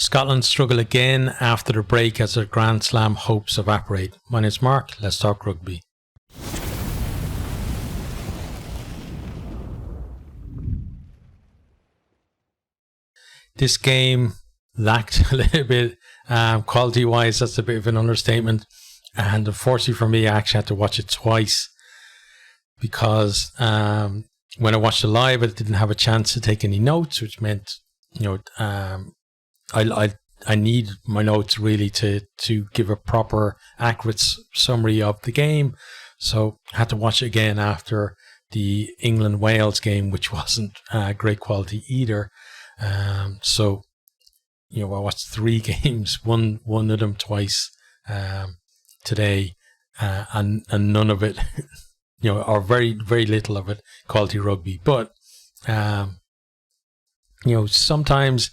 Scotland struggle again after the break as their Grand Slam hopes evaporate. My name's Mark, let's talk rugby. This game lacked a little bit quality-wise, that's a bit of an understatement. And unfortunately for me, I actually had to watch it twice because when I watched it live, I didn't have a chance to take any notes, which meant, I need my notes really to give a proper, accurate summary of the game. So I had to watch it again after the England-Wales game, which wasn't great quality either. So I watched 3 games, one of them twice today, and none of it, or very, very little of it, quality rugby. But, sometimes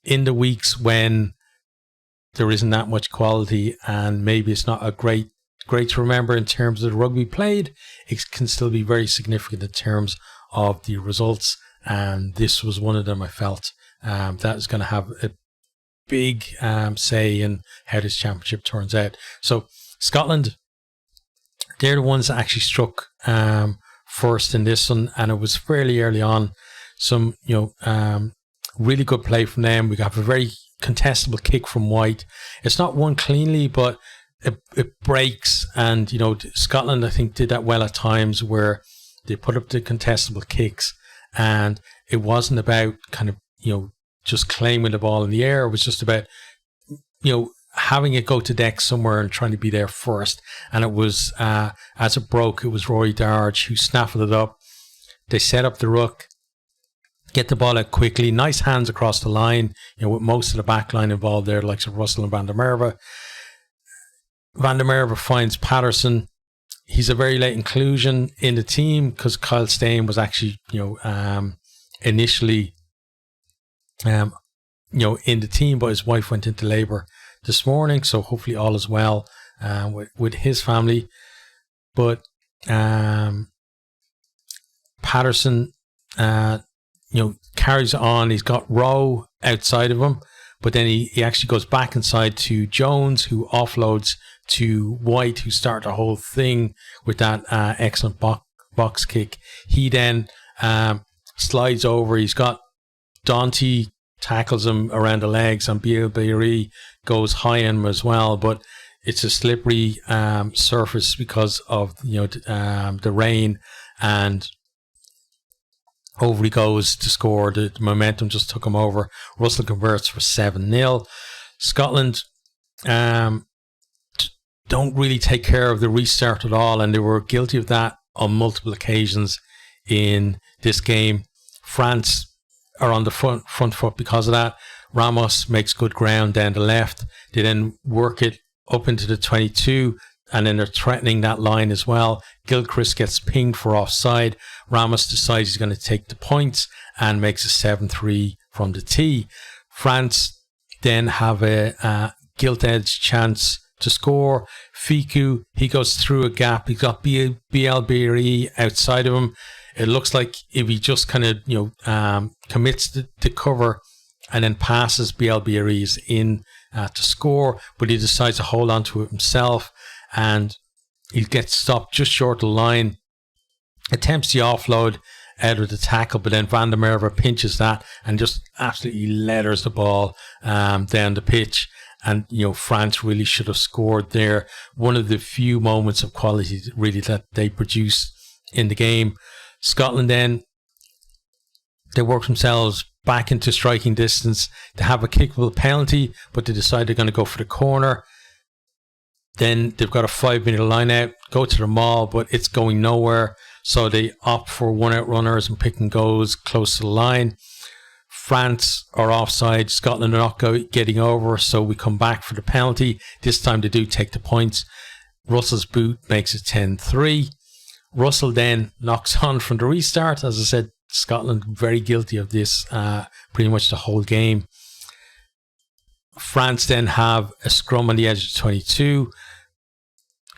in the weeks when there isn't that much quality and maybe it's not a great to remember in terms of the rugby played, it can still be very significant in terms of the results. And this was one of them. I felt that is going to have a big say in how this championship turns out. So Scotland, they're the ones that actually struck first in this one, and it was fairly early on. Some really good play from them. We got a very contestable kick from White. It's not won cleanly, but it breaks, and Scotland, I think, did that well at times where they put up the contestable kicks, and it wasn't about kind of just claiming the ball in the air. It was just about having it go to deck somewhere and trying to be there first. And it was as it broke, it was Rory Darge who snaffled it up. They set up the ruck, get the ball out quickly, nice hands across the line, with most of the back line involved there, like Russell and Van der Merwe. Van der Merwe finds Patterson. He's a very late inclusion in the team because Kyle Steyn was actually, initially, in the team, but his wife went into labour this morning, so hopefully all is well with his family. But Patterson, carries on. He's got Rowe outside of him, but then he actually goes back inside to Jones, who offloads to White, who started the whole thing with that excellent box kick. He then slides over. He's got Dante, tackles him around the legs, and Bielbiri goes high on him as well, but it's a slippery surface because of the rain, and over he goes to score. The momentum just took him over. Russell converts for 7-0. Scotland don't really take care of the restart at all, and they were guilty of that on multiple occasions in this game. France are on the front foot because of that. Ramos makes good ground down the left. They then work it up into the 22, and then they're threatening that line as well. Gilchrist gets pinged for offside. Ramos decides he's going to take the points and makes a 7-3 from the tee. France then have a gilt-edged chance to score. Fiku, he goes through a gap. He's got BLBRE outside of him. It looks like if he just kind of commits the cover and then passes BLBRE's in to score, but he decides to hold on to it himself, and he gets stopped just short of the line. Attempts the offload out of the tackle, but then Van der Merwe pinches that and just absolutely leathers the ball down the pitch. And France really should have scored there. One of the few moments of quality really that they produced in the game. Scotland then, they work themselves back into striking distance. They have a kickable penalty, but they decide they're going to go for the corner. Then they've got a 5-metre line out, go to the maul, but it's going nowhere. So they opt for one-out runners and pick and goes close to the line. France are offside. Scotland are not getting over, so we come back for the penalty. This time they do take the points. Russell's boot makes it 10-3. Russell then knocks on from the restart. As I said, Scotland very guilty of this pretty much the whole game. France then have a scrum on the edge of 22.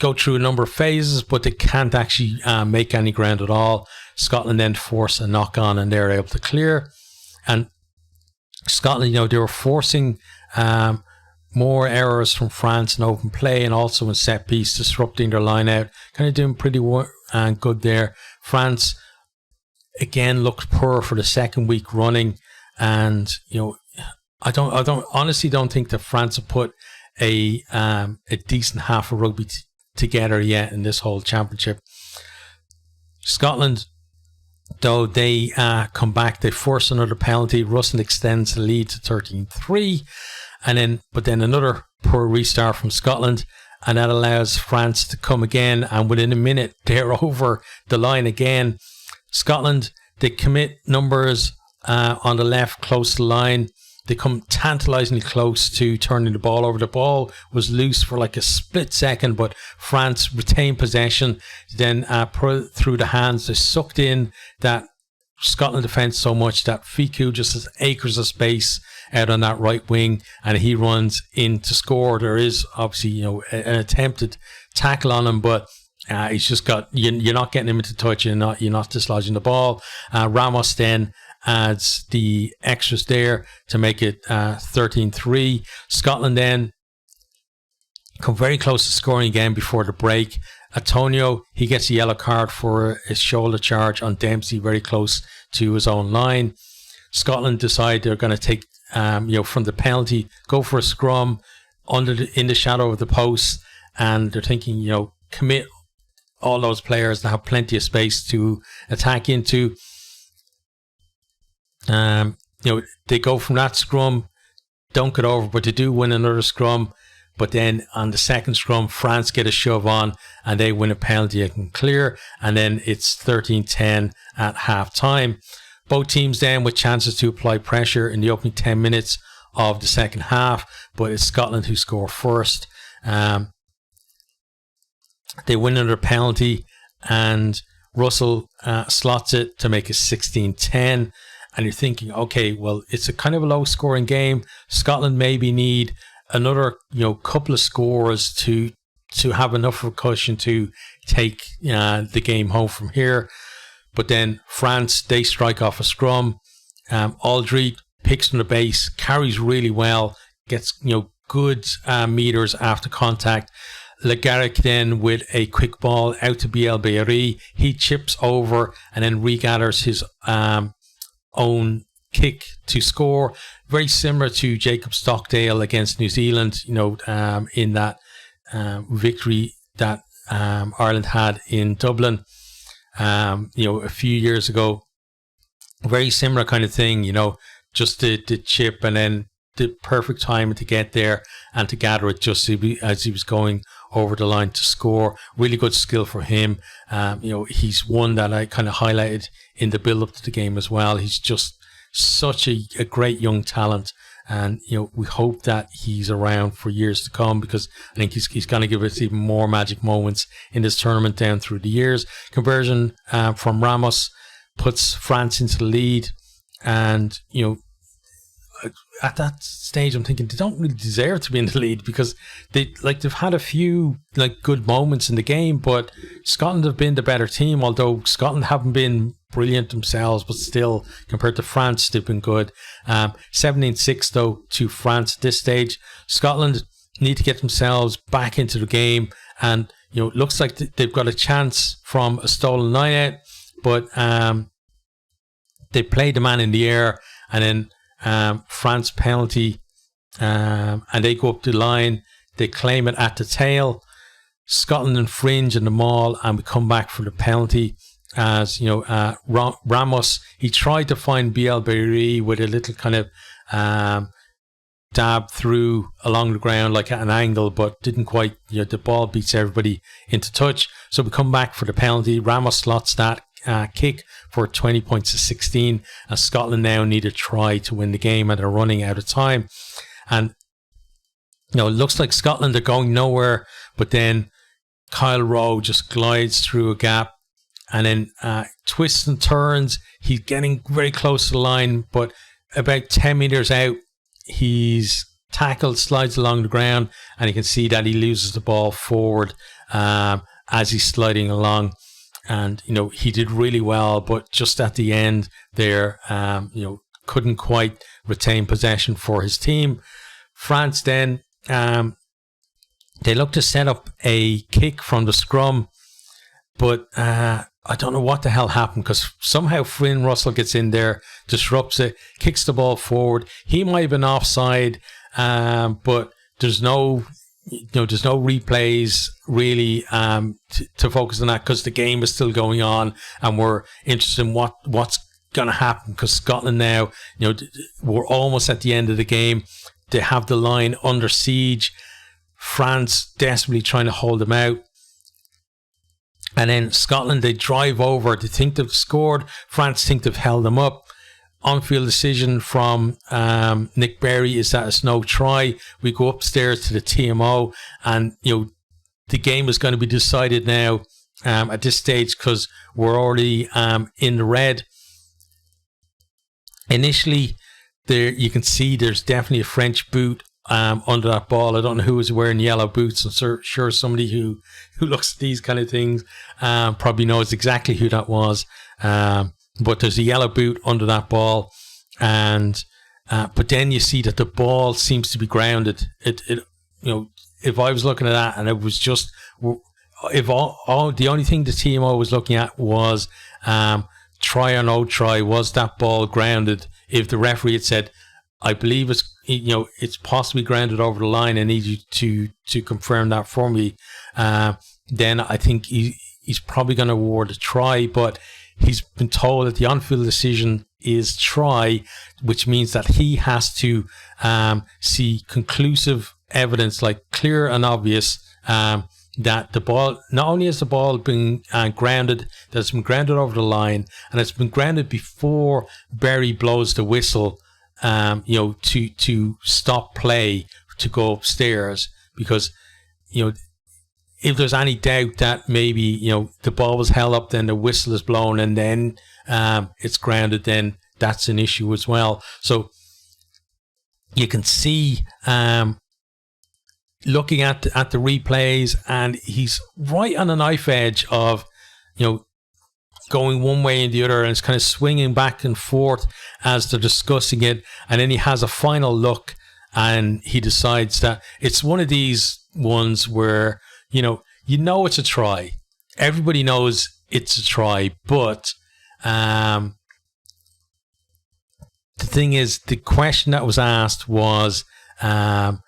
Go through a number of phases, but they can't actually make any ground at all. Scotland then force a knock on, and they're able to clear. And Scotland, they were forcing More errors from France in open play and also in set piece, disrupting their line out. Kind of doing pretty good there. France again looked poor for the second week running, and I honestly don't think that France have put a decent half of rugby together yet in this whole championship. Scotland, though, they come back. They force another penalty. Russell extends the lead to 13-3. But then another poor restart from Scotland, and that allows France to come again. And within a minute, they're over the line again. Scotland, they commit numbers on the left, close to the line. They come tantalizingly close to turning the ball over. The ball was loose for like a split second, but France retained possession. Then put it through the hands. They sucked in that Scotland defence so much that Fiku just has acres of space out on that right wing, and he runs in to score. There is obviously an attempted tackle on him, but he's just got you're not getting him into touch. You're not dislodging the ball. Ramos then adds the extras there to make it 13-3. Scotland then come very close to scoring again before the break. Antonio, he gets a yellow card for his shoulder charge on Dempsey, very close to his own line. Scotland decide they're going to take from the penalty, go for a scrum in the shadow of the post, and they're thinking, commit all those players that have plenty of space to attack into. They go from that scrum, don't get over, but they do win another scrum. But then on the second scrum, France get a shove on and they win a penalty and can clear. And then it's 13-10 at half time. Both teams then with chances to apply pressure in the opening 10 minutes of the second half. But it's Scotland who score first. They win another penalty and Russell slots it to make it 16-10. And you're thinking, okay, well, it's a kind of a low scoring game. Scotland maybe need another, couple of scores to have enough of a cushion to take the game home from here. But then France, they strike off a scrum. Aldry picks from the base, carries really well, gets good meters after contact. Legaric then with a quick ball out to Bielbery. He chips over and then regathers his own kick to score, very similar to Jacob Stockdale against New Zealand, in that victory that Ireland had in Dublin, a few years ago. Very similar kind of thing, just the chip and then the perfect time to get there and to gather it just as he was going over the line to score. Really good skill for him. He's one that I kind of highlighted in the build up to the game as well. He's just such a great young talent, and we hope that he's around for years to come, because I think he's going to give us even more magic moments in this tournament down through the years. Conversion from Ramos puts France into the lead, and at that stage I'm thinking they don't really deserve to be in the lead, because they've had a few good moments in the game, but Scotland have been the better team, although Scotland haven't been brilliant themselves, but still compared to France they've been good. 17-6 though to France at this stage. Scotland need to get themselves back into the game, and it looks like they've got a chance from a stolen line out, but they play the man in the air, and then France penalty, and they go up the line, they claim it at the tail. Scotland infringe in the maul, and we come back for the penalty. As Ramos, he tried to find Bielbery with a little kind of dab through along the ground like at an angle, but didn't quite. The ball beats everybody into touch, so we come back for the penalty. Ramos slots that kick for 20 points to 16, and Scotland now need a try to win the game, and they're running out of time. And it looks like Scotland are going nowhere, but then Kyle Rowe just glides through a gap and then twists and turns. He's getting very close to the line, but about 10 meters out, he's tackled, slides along the ground, and you can see that he loses the ball forward as he's sliding along. And, he did really well, but just at the end there, couldn't quite retain possession for his team. France then, they look to set up a kick from the scrum, but I don't know what the hell happened, because somehow Finn Russell gets in there, disrupts it, kicks the ball forward. He might have been offside, but there's no replays really to focus on that, because the game is still going on and we're interested in what's going to happen, because Scotland now, we're almost at the end of the game. They have the line under siege. France desperately trying to hold them out. And then Scotland, they drive over. They think they've scored. France think they've held them up. On-field decision from Nick Berry is that it's no try. We go upstairs to the TMO, and the game is going to be decided now at this stage, because we're already in the red. Initially, there you can see there's definitely a French boot under that ball. I don't know who was wearing yellow boots. I'm sure somebody who looks at these kind of things probably knows exactly who that was. But there's a yellow boot under that ball, and but then you see that the ball seems to be grounded. If I was looking at that and it was just, if the only thing the TMO was looking at was try or no try, was that ball grounded? If the referee had said, I believe it's possibly grounded over the line, I need you to confirm that for me, then I think he's probably going to award a try. But he's been told that the on-field decision is try, which means that he has to see conclusive evidence, like clear and obvious, that the ball, not only has the ball been grounded, that it's been grounded over the line, and it's been grounded before Berry blows the whistle, to stop play to go upstairs, because if there's any doubt that maybe the ball was held up, then the whistle is blown, and then it's grounded, then that's an issue as well. So you can see looking at the replays, and he's right on the knife edge of going one way and the other, and it's kind of swinging back and forth as they're discussing it. And then he has a final look, and he decides that it's one of these ones where it's a try. Everybody knows it's a try, but the thing is, the question that was asked was, what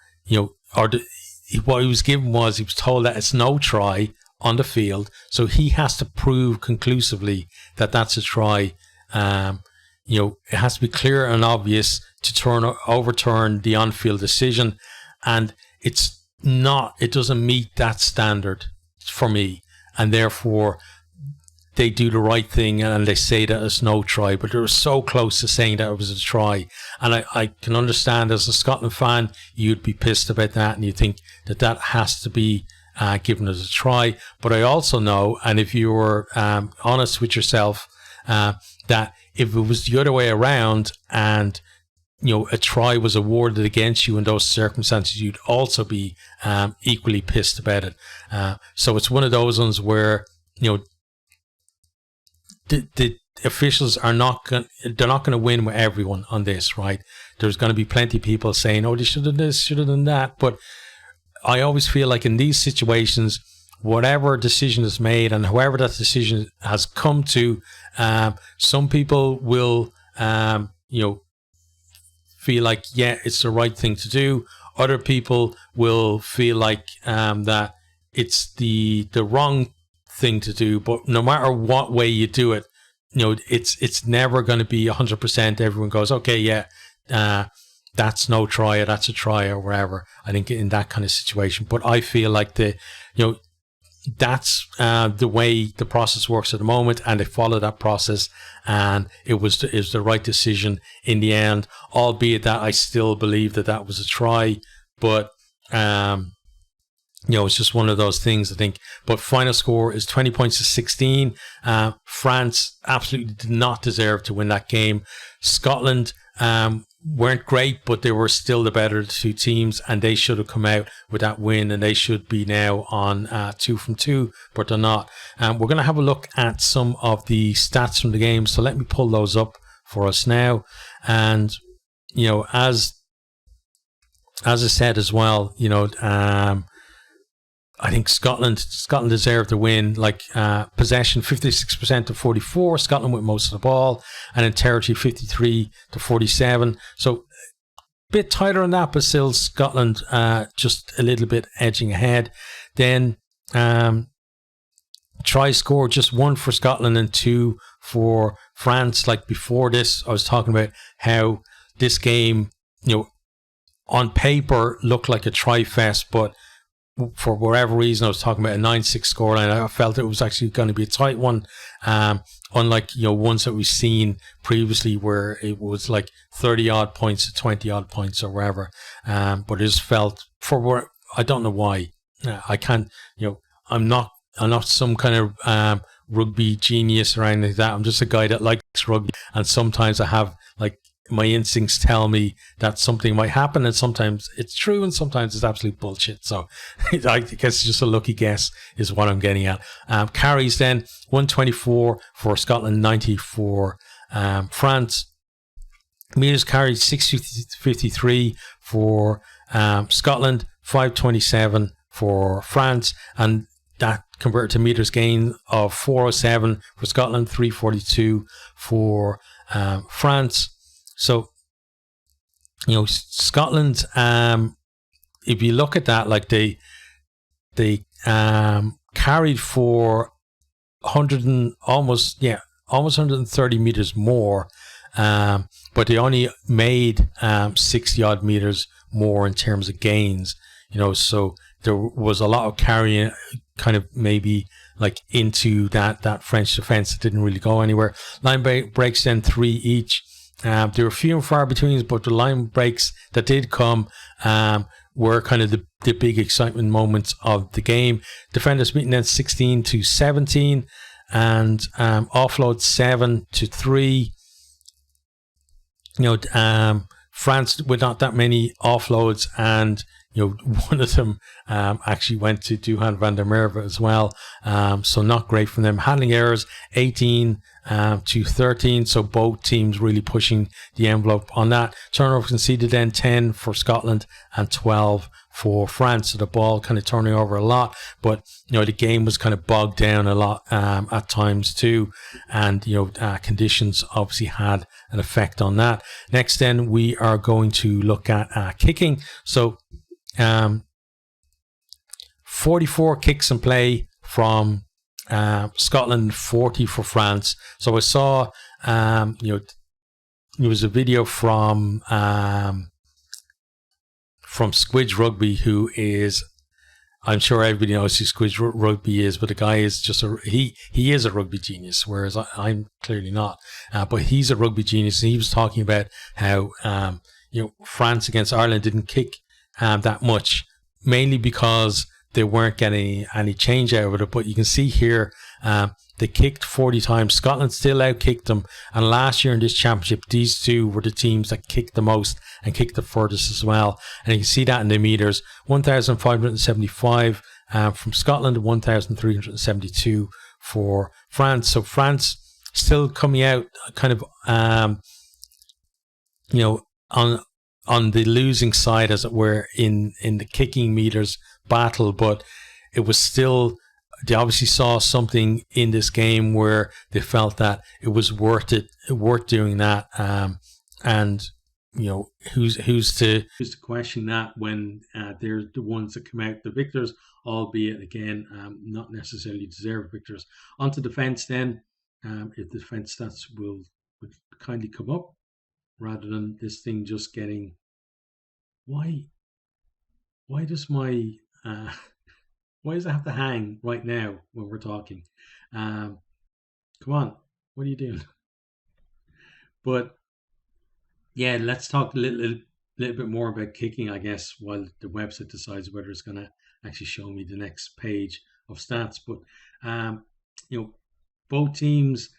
he was given was, he was told that it's no try on the field, so he has to prove conclusively that that's a try. It has to be clear and obvious to overturn the on-field decision, and it doesn't meet that standard for me, and therefore they do the right thing and they say that it's no try, but they were so close to saying that it was a try. And I can understand, as a Scotland fan, you'd be pissed about that, and you think that has to be given as a try. But I also know, and if you were honest with yourself, that if it was the other way around and a try was awarded against you in those circumstances, you'd also be equally pissed about it. So it's one of those ones where the officials are not going to win with everyone on this, right? There's going to be plenty of people saying, oh, they should have done this, should have done that. But I always feel like in these situations, whatever decision is made and whoever that decision has come to, some people will, feel like, yeah, it's the right thing to do. Other people will feel like that it's the wrong thing to do. But no matter what way you do it, it's never going to be 100%. Everyone goes, okay, yeah, that's no try, or that's a try, or wherever. I think in that kind of situation. But I feel like that's the way the process works at the moment, and they follow that process, and it was the right decision in the end, albeit that I still believe that was a try. But it's just one of those things, I think. But final score is 20 points to 16. France absolutely did not deserve to win that game. Scotland weren't great, but they were still the better of the two teams, and they should have come out with that win, and they should be now on 2 from 2, but they're not. We're going to have a look at some of the stats from the game, so let me pull those up for us now. And as as I said as well, I think Scotland deserved the win. Like possession 56% to 44. Scotland with most of the ball, and in territory 53 to 47. So bit tighter on that, but still Scotland just a little bit edging ahead. Then try score, just 1 for Scotland and 2 for France. Like before this, I was talking about how this game, on paper looked like a try fest, but for whatever reason, I was talking about a 9-6 scoreline. I felt it was actually going to be a tight one, unlike ones that we've seen previously where it was like 30 odd points to 20 odd points or wherever. But it just felt I don't know why. I can't. I'm not some kind of rugby genius or anything like that. I'm just a guy that likes rugby, and sometimes I have like my instincts tell me that something might happen, and sometimes it's true and sometimes it's absolute bullshit. So I guess it's just a lucky guess is what I'm getting at. Carries then 124 for Scotland, 90 for France. Meters carried 653 for Scotland, 527 for France, and that converted to meters gain of 407 for Scotland, 342 for France. So, Scotland, if you look at that, like they carried for 100 and almost 130 meters more, but they only made 60 odd meters more in terms of gains. So there was a lot of carrying, kind of maybe like into that French defense that didn't really go anywhere. Line breaks then 3 each. There were few and far between, but the line breaks that did come were kind of the big excitement moments of the game. Defenders beating then 16 to 17, and offload 7 to 3. France with not that many offloads, and one of them actually went to Duhan van der Merwe as well. So not great from them. Handling errors 18 to 13. So both teams really pushing the envelope on that. Turnover conceded then 10 for Scotland and 12 for France. So the ball kind of turning over a lot, but the game was kind of bogged down a lot at times too, and conditions obviously had an effect on that. Next, then we are going to look at kicking. So 44 kicks in play from Scotland, 40 for France. So I saw there was a video from Squidge Rugby, who is, I'm sure everybody knows who Squidge Rugby is, but the guy is just he is a rugby genius, whereas I'm clearly not. But he's a rugby genius, and he was talking about how France against Ireland didn't kick that much, mainly because they weren't getting any change out of it. But you can see here, they kicked 40 times. Scotland still outkicked them. And last year in this championship, these two were the teams that kicked the most and kicked the furthest as well. And you can see that in the meters. 1,575 from Scotland, 1,372 for France. So France still coming out kind of, on the losing side, as it were, in the kicking meters battle, but it was still, they obviously saw something in this game where they felt that it was worth doing that. And who's to question that when they're the ones that come out the victors, albeit again not necessarily deserved victors. On to defence then. If the defence stats would kindly come up, rather than this thing just getting, why does my why does it have to hang right now when we're talking? Come on, what are you doing? But yeah, let's talk a little bit more about kicking, I guess, while the website decides whether it's going to actually show me the next page of stats. But both teams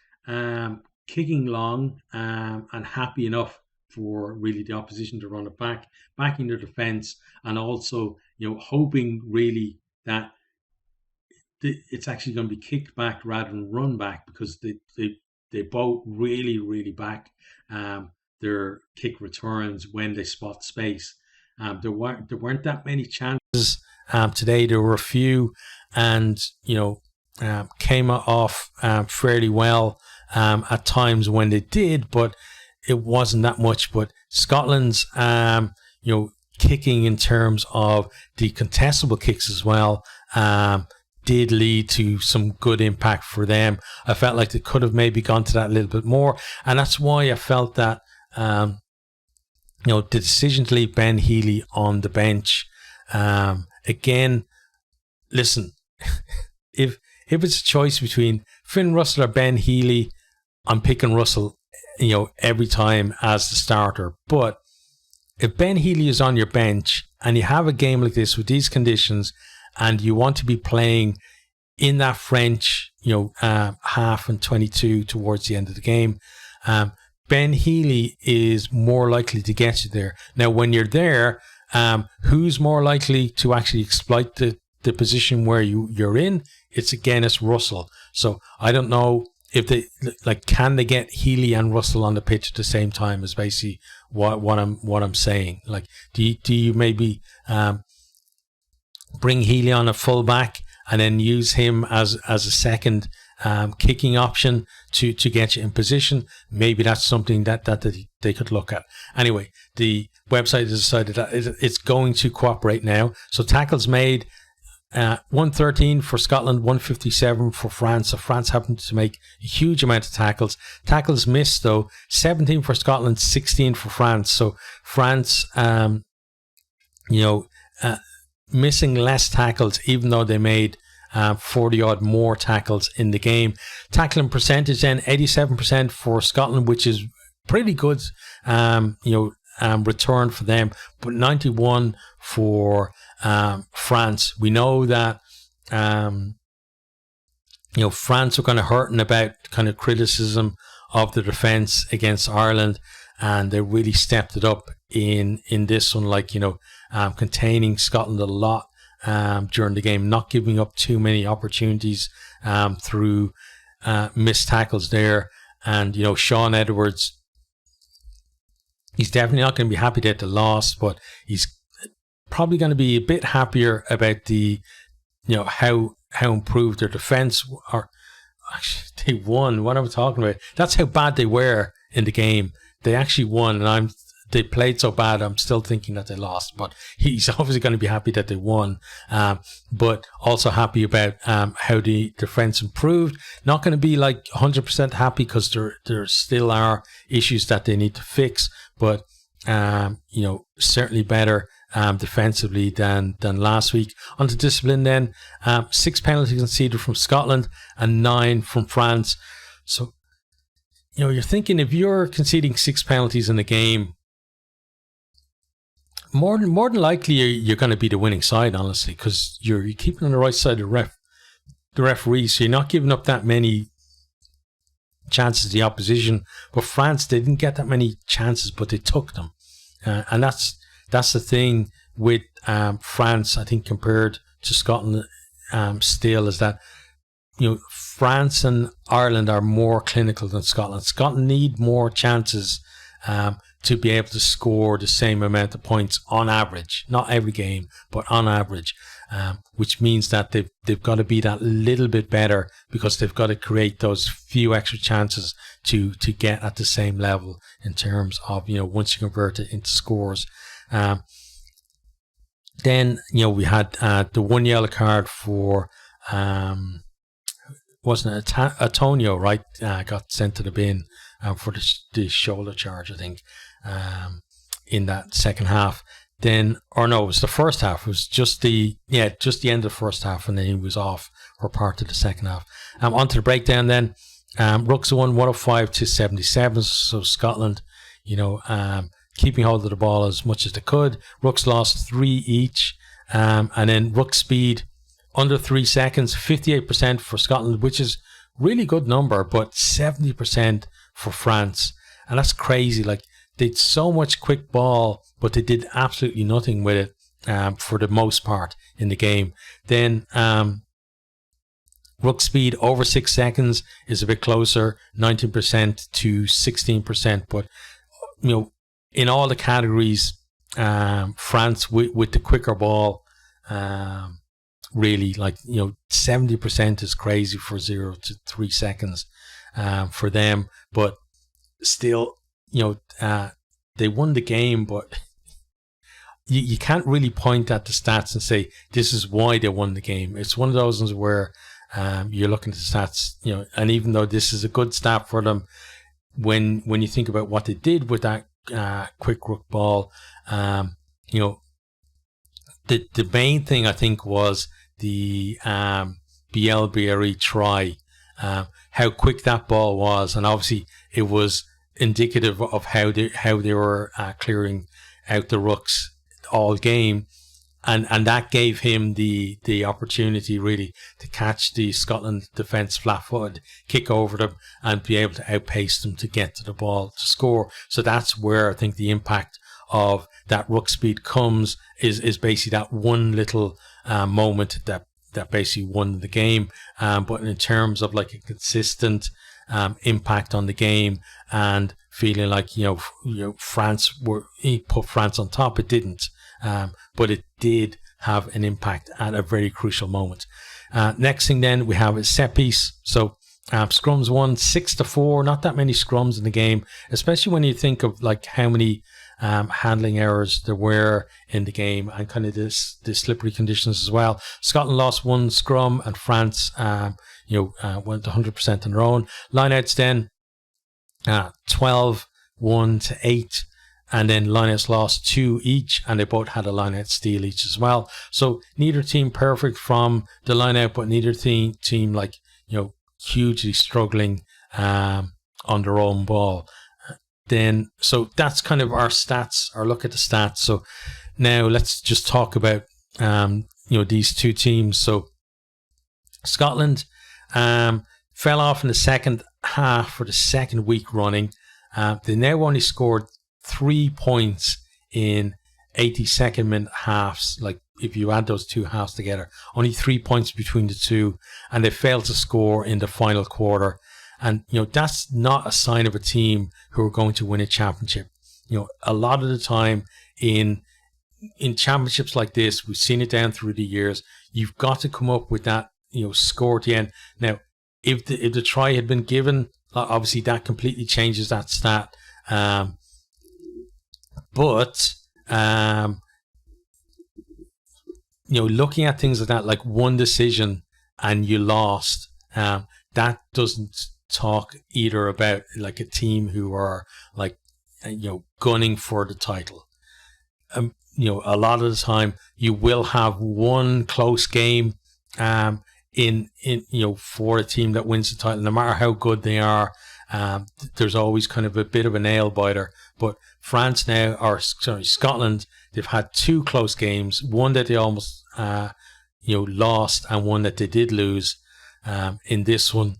kicking long and happy enough for really the opposition to run it back, backing their defence, and also hoping really that it's actually going to be kicked back rather than run back, because they both really back their kick returns when they spot space. There weren't that many chances today. There were a few, and came off fairly well at times when they did, but it wasn't that much. But Scotland's kicking in terms of the contestable kicks as well did lead to some good impact for them. I felt like they could have maybe gone to that a little bit more, and that's why I felt that the decision to leave Ben Healy on the bench again. Listen, if it's a choice between Finn Russell or Ben Healy, I'm picking Russell, every time as the starter. But if Ben Healy is on your bench and you have a game like this with these conditions, and you want to be playing in that French, half and 22 towards the end of the game, Ben Healy is more likely to get you there. Now, when you're there, who's more likely to actually exploit the position where you're in? It's Russell. So I don't know if they can they get Healy and Russell on the pitch at the same time, is basically what I'm saying. Like, do you maybe bring Healy on a full back and then use him as a second kicking option to get you in position? Maybe that's something that they could look at. Anyway, the website has decided that it's going to cooperate now. So tackles made, 113 for Scotland, 157 for France. So France happened to make a huge amount of tackles. Tackles missed, though, 17 for Scotland, 16 for France. So France, missing less tackles, even though they made 40 odd more tackles in the game. Tackling percentage then 87% for Scotland, which is pretty good, return for them, but 91 for France. We know that France are kind of hurting about kind of criticism of the defence against Ireland, and they really stepped it up in this one, containing Scotland a lot during the game, not giving up too many opportunities through missed tackles there. And Sean Edwards, he's definitely not going to be happy that they lost, but he's probably going to be a bit happier about the how improved their defence are. Actually, they won. What am I talking about? That's how bad they were in the game. They actually won, and they played so bad, I'm still thinking that they lost. But he's obviously going to be happy that they won, but also happy about how the defence improved. Not going to be 100% happy, because there still are issues that they need to fix, but certainly better defensively than last week. On to discipline then, 6 penalties conceded from Scotland and 9 from France. So you're thinking, if you're conceding 6 penalties in a game, more than likely you're going to be the winning side, honestly, because you're keeping on the right side of the referee, so you're not giving up that many chances to the opposition. But France, they didn't get that many chances, but they took them, and that's the thing with France, I think, compared to Scotland, still, is that France and Ireland are more clinical than Scotland. Scotland need more chances to be able to score the same amount of points on average. Not every game, but on average, which means that they've got to be that little bit better, because they've got to create those few extra chances to get at the same level in terms of, once you convert it into scores. Then, we had the 1 yellow card for, wasn't it Antonio, right? Got sent to the bin for the shoulder charge, I think, in that second half. Then, or no, it was the first half. It was just the end of the first half, and then he was off for part of the second half. On to the breakdown then. Rooks won 105-77. So Scotland, keeping hold of the ball as much as they could. Rooks lost 3 each, and then Rook speed under 3 seconds, 58% for Scotland, which is really good number, but 70% for France, and that's crazy. They had so much quick ball, but they did absolutely nothing with it for the most part in the game. Then Rook speed over 6 seconds is a bit closer, 19% to 16%, but in all the categories, France with the quicker ball. Really, 70% is crazy for 0 to 3 seconds for them, but still, they won the game, but you can't really point at the stats and say this is why they won the game. It's one of those ones where you're looking at the stats, and even though this is a good stat for them, when you think about what they did with that quick ruck ball, the main thing I think was the Bielbieri try, how quick that ball was, and obviously it was indicative of how they were clearing out the rucks all game, and that gave him the opportunity really to catch the Scotland defence flat-footed, kick over them, and be able to outpace them to get to the ball to score. So that's where I think the impact of that ruck speed comes, is basically that one little moment that basically won the game. But in terms of like a consistent impact on the game and feeling like France he put France on top, it didn't, but it did have an impact at a very crucial moment. Next thing then we have a set piece. So scrums won 6-4. Not that many scrums in the game, especially when you think of like how many handling errors there were in the game, and kind of the slippery conditions as well. Scotland lost 1 scrum, and France went 100% on their own. Lineouts then 12-1-8, and then lineouts lost 2 each, and they both had a lineout steal each as well. So neither team perfect from the lineout, but neither team hugely struggling on their own ball. Then, so that's kind of our stats, or look at the stats. So now let's just talk about these two teams. So Scotland fell off in the second half for the second week running. They now only scored 3 points in 82nd minute halves. Like if you add those two halves together, only 3 points between the two, and they failed to score in the final quarter. And, that's not a sign of a team who are going to win a championship. A lot of the time in championships like this, we've seen it down through the years, you've got to come up with that, score at the end. Now, if the try had been given, obviously that completely changes that stat. But looking at things like that, like one decision and you lost, that doesn't talk either about like a team who are like gunning for the title. A lot of the time you will have one close game in for a team that wins the title, no matter how good they are. There's always kind of a bit of a nail biter. But France now, Scotland, they've had 2 close games, one that they almost lost, and one that they did lose in this one.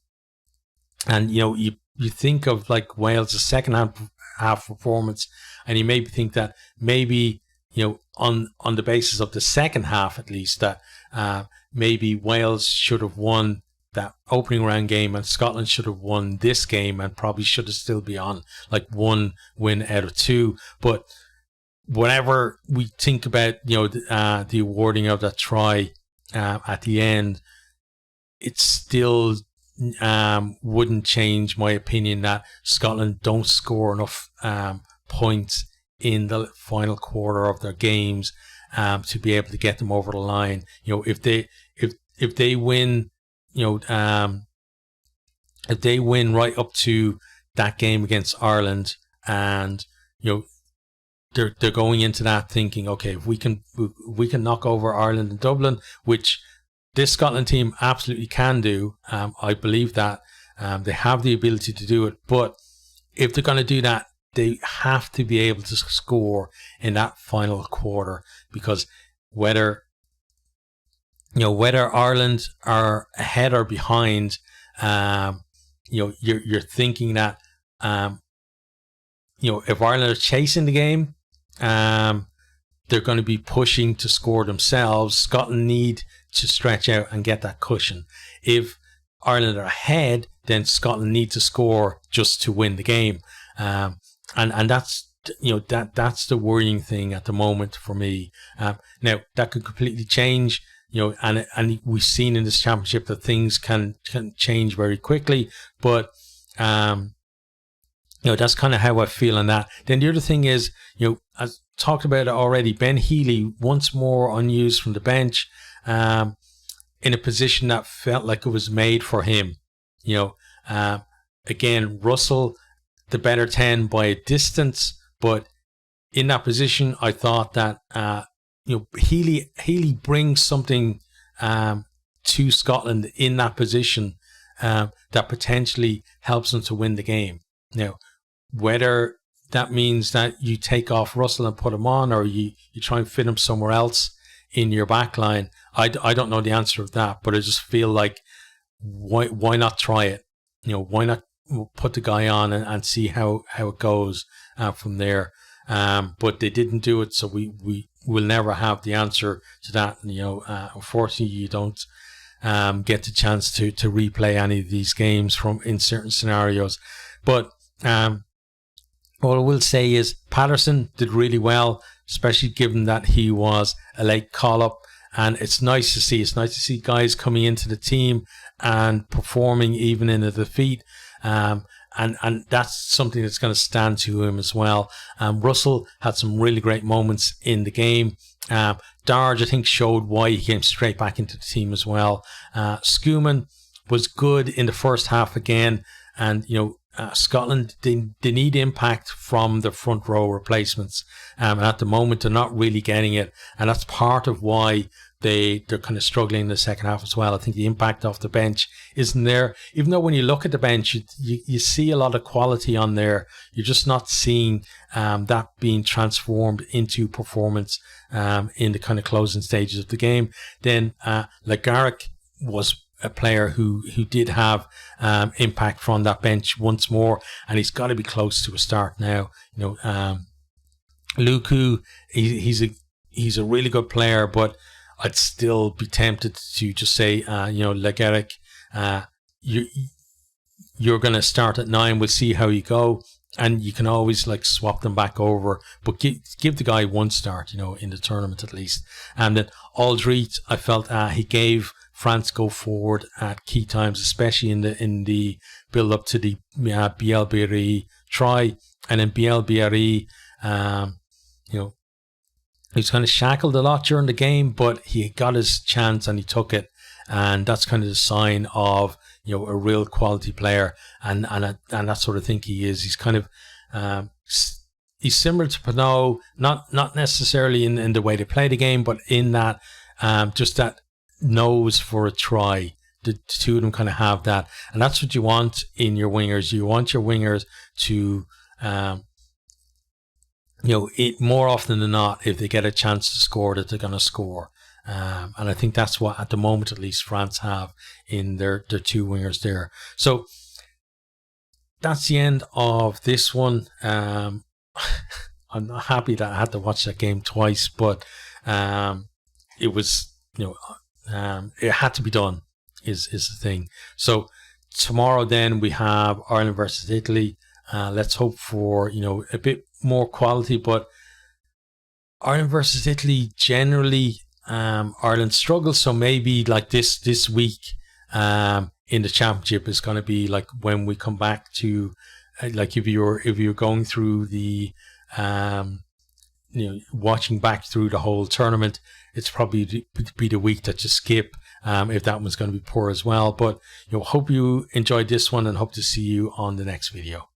And you think of like Wales' second half performance, and you maybe think that maybe on the basis of the second half at least, that maybe Wales should have won that opening round game and Scotland should have won this game, and probably should have still be on like 1 win out of 2. But whenever we think about the awarding of that try at the end, it still wouldn't change my opinion that Scotland don't score enough points in the final quarter of their games to be able to get them over the line. If they win, if they win right up to that game against Ireland, and they're going into that thinking, okay, if we can knock over Ireland and Dublin, which this Scotland team absolutely can do. I believe that they have the ability to do it, but if they're going to do that, they have to be able to score in that final quarter, because whether Ireland are ahead or behind, you're thinking that if Ireland are chasing the game, they're going to be pushing to score themselves. Scotland need to stretch out and get that cushion. If Ireland are ahead, then Scotland need to score just to win the game. And that's that's the worrying thing at the moment for me. Now that could completely change, and we've seen in this championship that things can change very quickly. But that's kind of how I feel on that. Then the other thing is, as talked about it already, Ben Healy once more unused from the bench, in a position that felt like it was made for him. Again, Russell, the better 10 by a distance, but in that position, I thought that Healy brings something to Scotland in that position that potentially helps them to win the game. Now, whether that means that you take off Russell and put him on, or you try and fit him somewhere else in your back line, I don't know the answer of that, but I just feel like why not try it? Why not put the guy on and see how it goes from there? But they didn't do it, so we will never have the answer to that. Unfortunately, you don't get the chance to replay any of these games in certain scenarios. But all I will say is Patterson did really well, especially given that he was a late call-up. And it's nice to see. It's nice to see guys coming into the team and performing even in a defeat. And that's something that's going to stand to him as well. Russell had some really great moments in the game. Darge, I think, showed why he came straight back into the team as well. Schumann was good in the first half again. And, Scotland, they need impact from the front row replacements. And at the moment, they're not really getting it. And that's part of why they're kind of struggling in the second half as well. I think the impact off the bench isn't there. Even though when you look at the bench, you see a lot of quality on there. You're just not seeing that being transformed into performance in the kind of closing stages of the game. Then Garrick was a player who did have impact from that bench once more, and he's got to be close to a start now. Luku, he's a really good player, but I'd still be tempted to just say, Garrick, you're going to start at 9. We'll see how you go, and you can always swap them back over, but give the guy one start, in the tournament at least. And then Aldrit, I felt he gave France go forward at key times, especially in the build up to the BLBRE try, and then BLBRE, he was kind of shackled a lot during the game, but he got his chance and he took it, and that's kind of the sign of a real quality player, and that sort of thing he is. He's kind of he's similar to Pinot, not necessarily in the way they play the game, but in that just that nose for a try. The two of them kind of have that, and that's what you want in your wingers. You want your wingers to more often than not, if they get a chance to score, that they're going to score. And I think that's what, at the moment at least, France have in their two wingers there. So that's the end of this one. I'm not happy that I had to watch that game twice, but it was, it had to be done, is the thing. So tomorrow then we have Ireland versus Italy. Let's hope for, a bit more quality, but Ireland versus Italy, generally, Ireland struggles. So maybe this week in the championship is going to be when we come back to, if you're going through the, watching back through the whole tournament, it's probably be the week that you skip, if that one's going to be poor as well. But hope you enjoyed this one, and hope to see you on the next video.